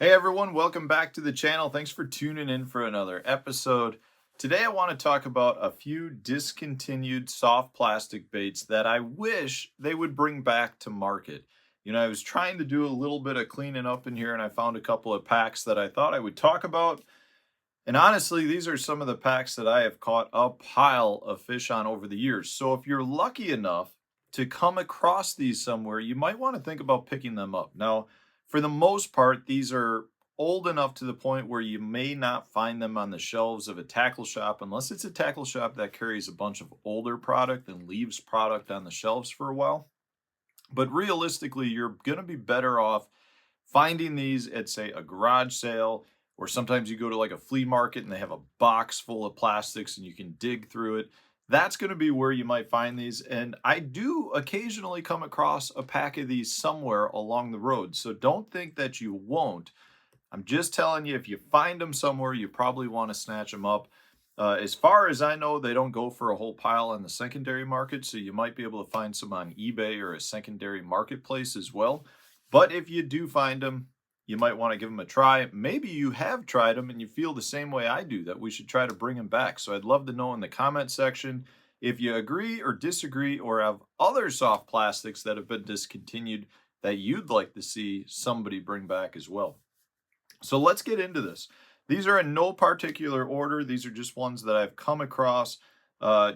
Hey everyone, welcome back to the channel. Thanks for tuning in for another episode. Today I want to talk about a few discontinued soft plastic baits that I wish they would bring back to market. I was trying to do a little bit of cleaning up in here and I found a couple of packs that I thought I would talk about. And honestly, these are some of the packs that I have caught a pile of fish on over the years. So if you're lucky enough to come across these somewhere, you might want to think about picking them up. Now, for the most part, these are old enough to the point where you may not find them on the shelves of a tackle shop unless it's a tackle shop that carries a bunch of older product and leaves product on the shelves for a while. But realistically, you're going to be better off finding these at, say, a garage sale, or sometimes you go to like a flea market and they have a box full of plastics and you can dig through it. That's going to be where you might find these. And I do occasionally come across a pack of these somewhere along the road. So don't think that you won't. I'm just telling you, if you find them somewhere, you probably want to snatch them up. As far as I know, they don't go for a whole pile on the secondary market, so you might be able to find some on eBay or a secondary marketplace as well. But if you do find them, you might want to give them a try. Maybe you have tried them and you feel the same way I do, that we should try to bring them back. So I'd love to know in the comment section if you agree or disagree or have other soft plastics that have been discontinued that you'd like to see somebody bring back as well. So let's get into this. These are in no particular order. These are just ones that I've come across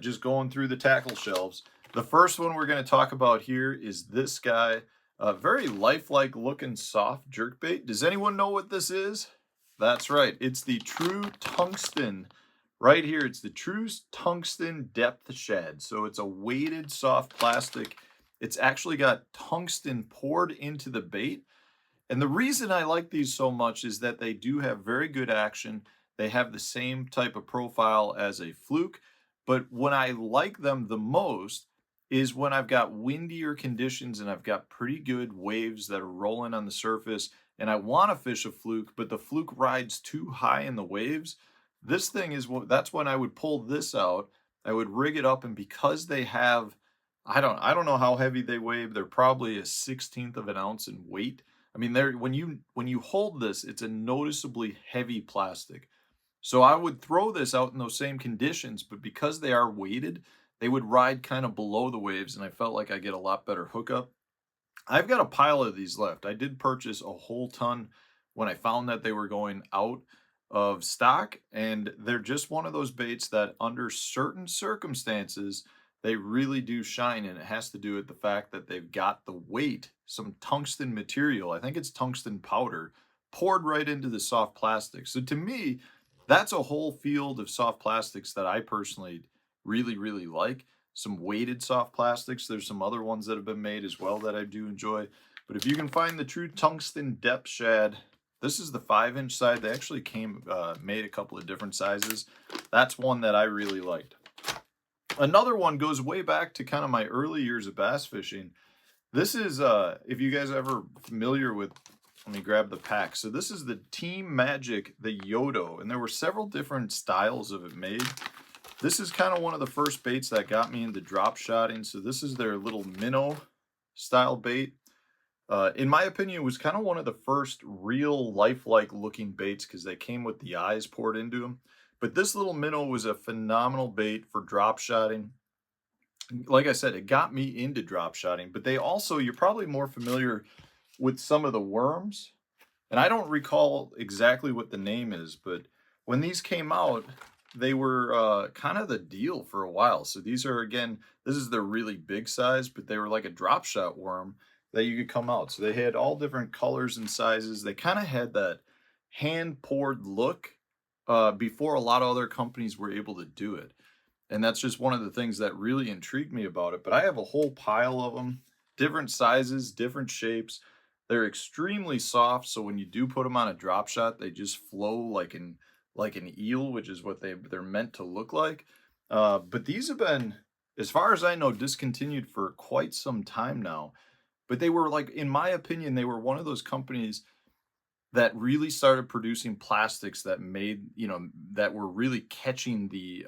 just going through the tackle shelves. The first one we're going to talk about here is this guy. A very lifelike looking soft jerkbait. Does anyone know what this is? That's right. It's the Tru-Tungsten. Right here, it's the Tru-Tungsten Depth Shad. So it's a weighted soft plastic. It's actually got tungsten poured into the bait. And the reason I like these so much is that they do have very good action. They have the same type of profile as a fluke. But when I like them the most is when I've got windier conditions and I've got pretty good waves that are rolling on the surface and I want to fish a fluke, but the fluke rides too high in the waves. This thing is that's when I would pull this out. I would rig it up, and because they have, I don't know how heavy they weigh. They're probably a 1/16 of an ounce in weight. I mean, when you hold this, it's a noticeably heavy plastic. So I would throw this out in those same conditions, but because they are weighted, they would ride kind of below the waves, and I felt like I get a lot better hookup. I've got a pile of these left. I did purchase a whole ton when I found that they were going out of stock, and they're just one of those baits that under certain circumstances, they really do shine, and it has to do with the fact that they've got the weight, some tungsten material, I think it's tungsten powder, poured right into the soft plastic. So to me, that's a whole field of soft plastics that I personally really like. Some weighted soft plastics. There's some other ones that have been made as well that I do enjoy. But if you can find the Tru-Tungsten Depth Shad, this is the 5-inch side. They actually made a couple of different sizes. That's one that I really liked. Another one goes way back to kind of my early years of bass fishing. This is, if you guys are ever familiar with, let me grab the pack. So this is the Team Magic, the Yodo, and there were several different styles of it made. This is kind of one of the first baits that got me into drop shotting. So this is their little minnow style bait. In my opinion, it was kind of one of the first real lifelike looking baits because they came with the eyes poured into them. But this little minnow was a phenomenal bait for drop shotting. Like I said, it got me into drop shotting, but they also, you're probably more familiar with some of the worms. And I don't recall exactly what the name is, but when these came out, they were kind of the deal for a while. So these are, again, this is the really big size, but they were like a drop shot worm that you could come out. So they had all different colors and sizes. They kind of had that hand poured look before a lot of other companies were able to do it. And that's just one of the things that really intrigued me about it. But I have a whole pile of them, different sizes, different shapes. They're extremely soft, so when you do put them on a drop shot, they just flow like an eel, which is what they're meant to look like. But these have been, as far as I know, discontinued for quite some time now. But they were, like, in my opinion, they were one of those companies that really started producing plastics that made, that were really catching the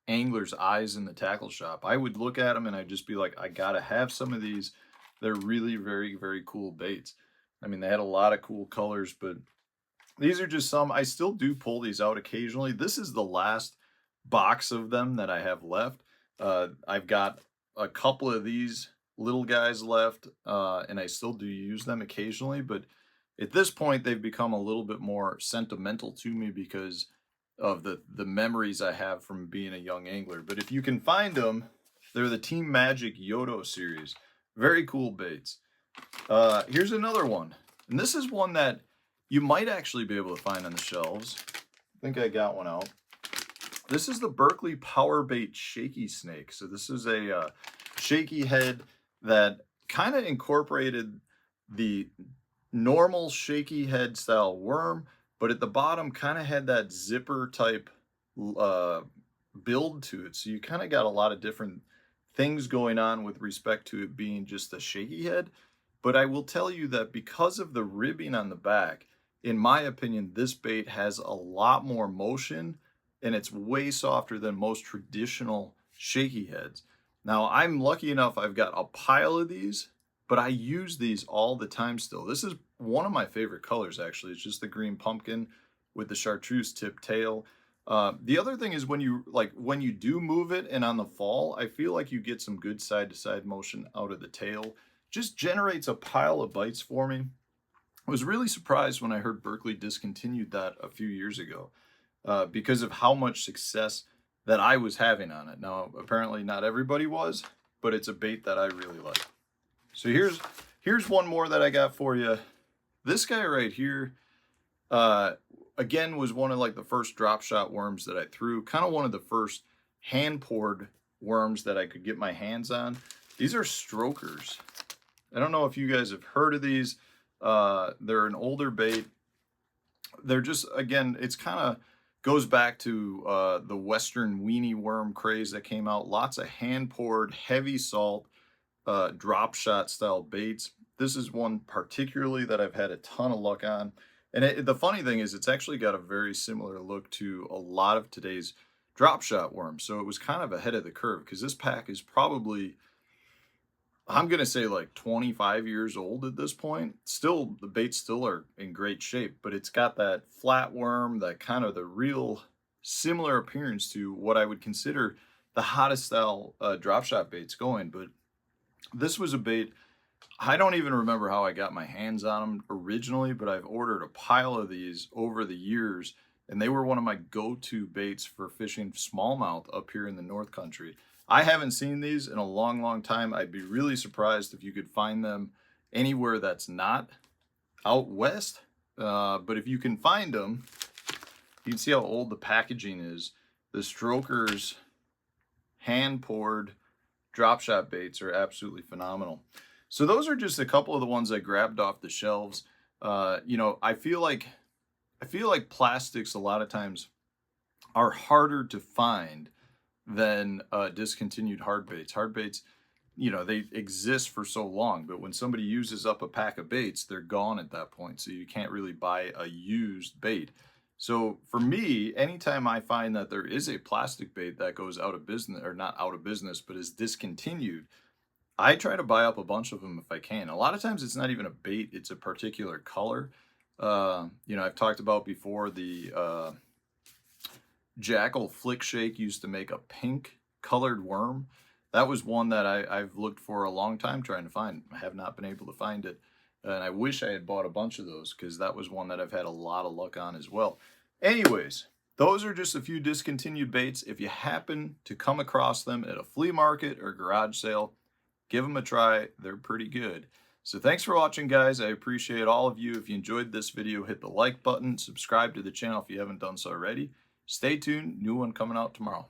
angler's eyes in the tackle shop. I would look at them and I'd just be like, I gotta have some of these. They're really very cool baits. I mean, they had a lot of cool colors, but These are just some. I still do pull these out occasionally. This is the last box of them that I have left. I've got a couple of these little guys left, and I still do use them occasionally, but at this point they've become a little bit more sentimental to me because of the memories I have from being a young angler. But if you can find them, they're the Team Magic Yodo series. Very cool baits. Here's another one, and this is one that you might actually be able to find on the shelves. I think I got one out. This is the Berkeley Powerbait Shaky Snake. So this is a shaky head that kind of incorporated the normal shaky head style worm, but at the bottom kind of had that zipper type build to it. So you kind of got a lot of different things going on with respect to it being just a shaky head. But I will tell you that because of the ribbing on the back, in my opinion, this bait has a lot more motion and it's way softer than most traditional shaky heads. Now, I'm lucky enough, I've got a pile of these, but I use these all the time still. This is one of my favorite colors, actually. It's just the green pumpkin with the chartreuse tip tail. The other thing is when you do move it and on the fall, I feel like you get some good side-to-side motion out of the tail. Just generates a pile of bites for me. I was really surprised when I heard Berkeley discontinued that a few years ago because of how much success that I was having on it. Now, apparently not everybody was, but it's a bait that I really like. So here's one more that I got for you. This guy right here, again, was one of like the first drop shot worms that I threw. Kind of one of the first hand poured worms that I could get my hands on. These are strokers. I don't know if you guys have heard of these. They're an older bait. They're just, again, it's kind of goes back to the Western weenie worm craze that came out. Lots of hand poured, heavy salt, drop shot style baits. This is one particularly that I've had a ton of luck on. And the funny thing is it's actually got a very similar look to a lot of today's drop shot worms. So it was kind of ahead of the curve because this pack is probably, I'm going to say like 25 years old at this point. Still, the baits still are in great shape, but it's got that flat worm, that kind of the real similar appearance to what I would consider the hottest style drop shot baits going. But this was a bait, I don't even remember how I got my hands on them originally, but I've ordered a pile of these over the years, and they were one of my go-to baits for fishing smallmouth up here in the North Country. I haven't seen these in a long, long time. I'd be really surprised if you could find them anywhere that's not out west. But if you can find them, you can see how old the packaging is. The Strokers hand-poured drop shot baits are absolutely phenomenal. So those are just a couple of the ones I grabbed off the shelves. You know, I feel like plastics a lot of times are harder to find than discontinued hard baits. Hard baits, you know, they exist for so long, but when somebody uses up a pack of baits, they're gone at that point. So you can't really buy a used bait. So for me, anytime I find that there is a plastic bait that goes out of business, or not out of business, but is discontinued, I try to buy up a bunch of them if I can. A lot of times it's not even a bait, it's a particular color. You know, I've talked about before the Jackal Flick Shake used to make a pink colored worm. That was one that I've looked for a long time trying to find. I have not been able to find it. And I wish I had bought a bunch of those because that was one that I've had a lot of luck on as well. Anyways, those are just a few discontinued baits. If you happen to come across them at a flea market or garage sale, give them a try. They're pretty good. So thanks for watching, guys. I appreciate all of you. If you enjoyed this video, hit the like button, subscribe to the channel if you haven't done so already. Stay tuned. New one coming out tomorrow.